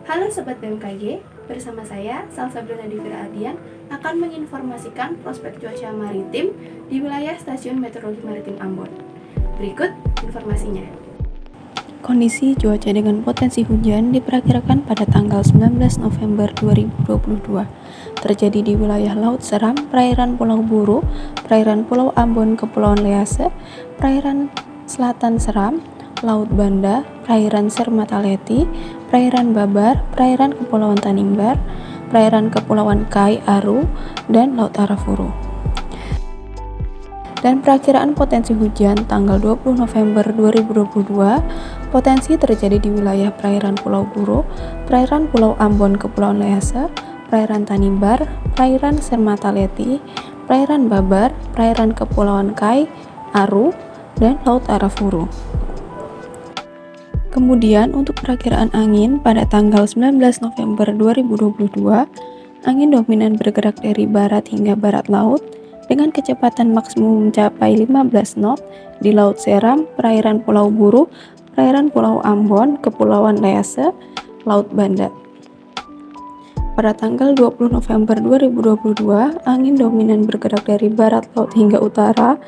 Halo Sobat BMKG, bersama saya Salsa Bruna Divira Adian akan menginformasikan prospek cuaca maritim di wilayah Stasiun Meteorologi Maritim Ambon. Berikut informasinya. Kondisi cuaca dengan potensi hujan diperkirakan pada tanggal 19 November 2022 terjadi di wilayah Laut Seram, perairan Pulau Buru, perairan Pulau Ambon, Kepulauan Lease, perairan Selatan Seram, Laut Banda, perairan Sermataleti, perairan Babar, perairan Kepulauan Tanimbar, perairan Kepulauan Kai Aru, dan Laut Arafuru. Dan perakiraan potensi hujan tanggal 20 November 2022, potensi terjadi di wilayah perairan Pulau Buru, perairan Pulau Ambon, Kepulauan Lease, perairan Tanimbar, perairan Sermataleti, perairan Babar, perairan Kepulauan Kai Aru, dan Laut Arafuru. Kemudian untuk perakiraan angin pada tanggal 19 November 2022, angin dominan bergerak dari barat hingga barat laut dengan kecepatan maksimum mencapai 15 knot di Laut Seram, perairan Pulau Buru, perairan Pulau Ambon, Kepulauan Lease, Laut Banda. Pada tanggal 20 November 2022, angin dominan bergerak dari barat laut hingga utara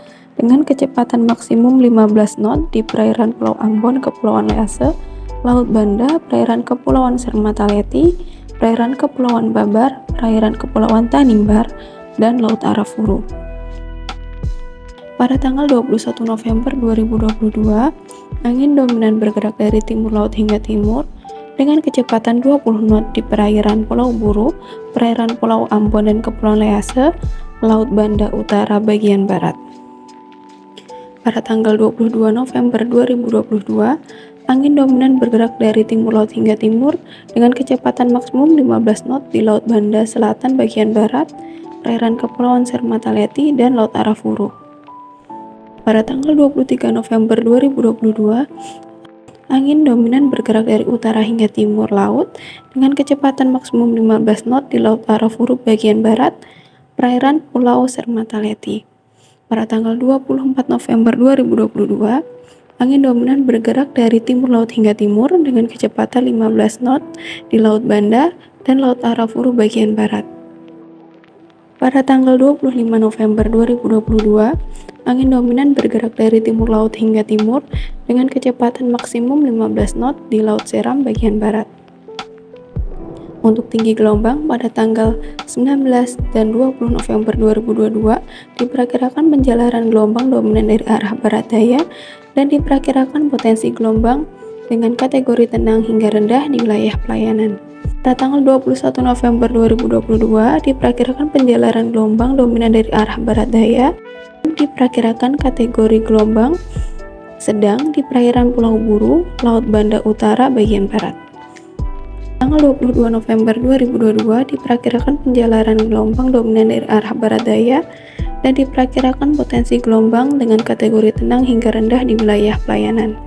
dengan kecepatan maksimum 15 knot di perairan Pulau Ambon, Kepulauan Lease, Laut Banda, perairan Kepulauan Sermataleti, perairan Kepulauan Babar, perairan Kepulauan Tanimbar, dan Laut Arafuru. Pada tanggal 21 November 2022, angin dominan bergerak dari timur laut hingga timur dengan kecepatan 20 knot di perairan Pulau Buru, perairan Pulau Ambon dan Kepulauan Lease, Laut Banda Utara bagian barat. Pada tanggal 22 November 2022, angin dominan bergerak dari timur laut hingga timur dengan kecepatan maksimum 15 knot di Laut Banda Selatan bagian barat, perairan Kepulauan Sermataleti, dan Laut Arafuru. Pada tanggal 23 November 2022, angin dominan bergerak dari utara hingga timur laut dengan kecepatan maksimum 15 knot di Laut Arafuru bagian barat, perairan Pulau Sermataleti. Pada tanggal 24 November 2022, angin dominan bergerak dari timur laut hingga timur dengan kecepatan 15 knot di Laut Banda dan Laut Arafuru bagian barat. Pada tanggal 25 November 2022, angin dominan bergerak dari timur laut hingga timur dengan kecepatan maksimum 15 knot di Laut Seram bagian barat. Untuk tinggi gelombang pada tanggal 19 dan 20 November 2022 diperkirakan penjalaran gelombang dominan dari arah barat daya dan diperkirakan potensi gelombang dengan kategori tenang hingga rendah di wilayah pelayanan. Pada tanggal 21 November 2022 diperkirakan penjalaran gelombang dominan dari arah barat daya dan diperkirakan kategori gelombang sedang di perairan Pulau Buru, Laut Banda Utara bagian barat. Tanggal 22 November 2022 diperkirakan penjalaran gelombang dominan dari arah barat daya dan diperkirakan potensi gelombang dengan kategori tenang hingga rendah di wilayah pelayanan.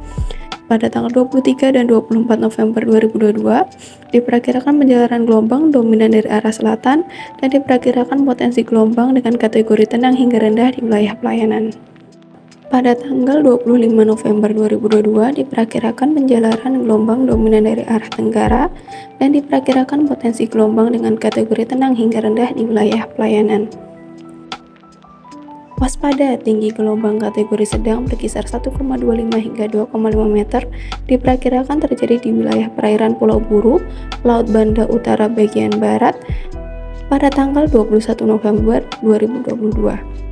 Pada tanggal 23 dan 24 November 2022 diperkirakan penjalaran gelombang dominan dari arah selatan dan diperkirakan potensi gelombang dengan kategori tenang hingga rendah di wilayah pelayanan. Pada tanggal 25 November 2022 diperkirakan penjalaran gelombang dominan dari arah tenggara dan diperkirakan potensi gelombang dengan kategori tenang hingga rendah di wilayah pelayanan. Waspada tinggi gelombang kategori sedang berkisar 1,25 hingga 2,5 meter diperkirakan terjadi di wilayah perairan Pulau Buru, Laut Banda Utara bagian barat pada tanggal 21 November 2022.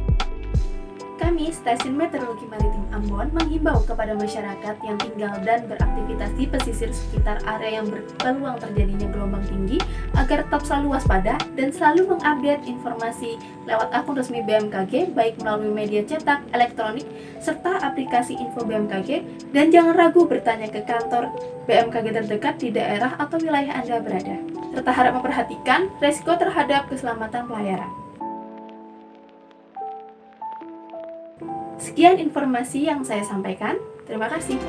Kami, Stasiun Meteorologi Maritim Ambon, menghimbau kepada masyarakat yang tinggal dan beraktivitas di pesisir sekitar area yang berpeluang terjadinya gelombang tinggi agar tetap selalu waspada dan selalu mengupdate informasi lewat akun resmi BMKG baik melalui media cetak, elektronik, serta aplikasi info BMKG, dan jangan ragu bertanya ke kantor BMKG terdekat di daerah atau wilayah Anda berada, serta harap memperhatikan resiko terhadap keselamatan pelayaran. Sekian informasi yang saya sampaikan. Terima kasih.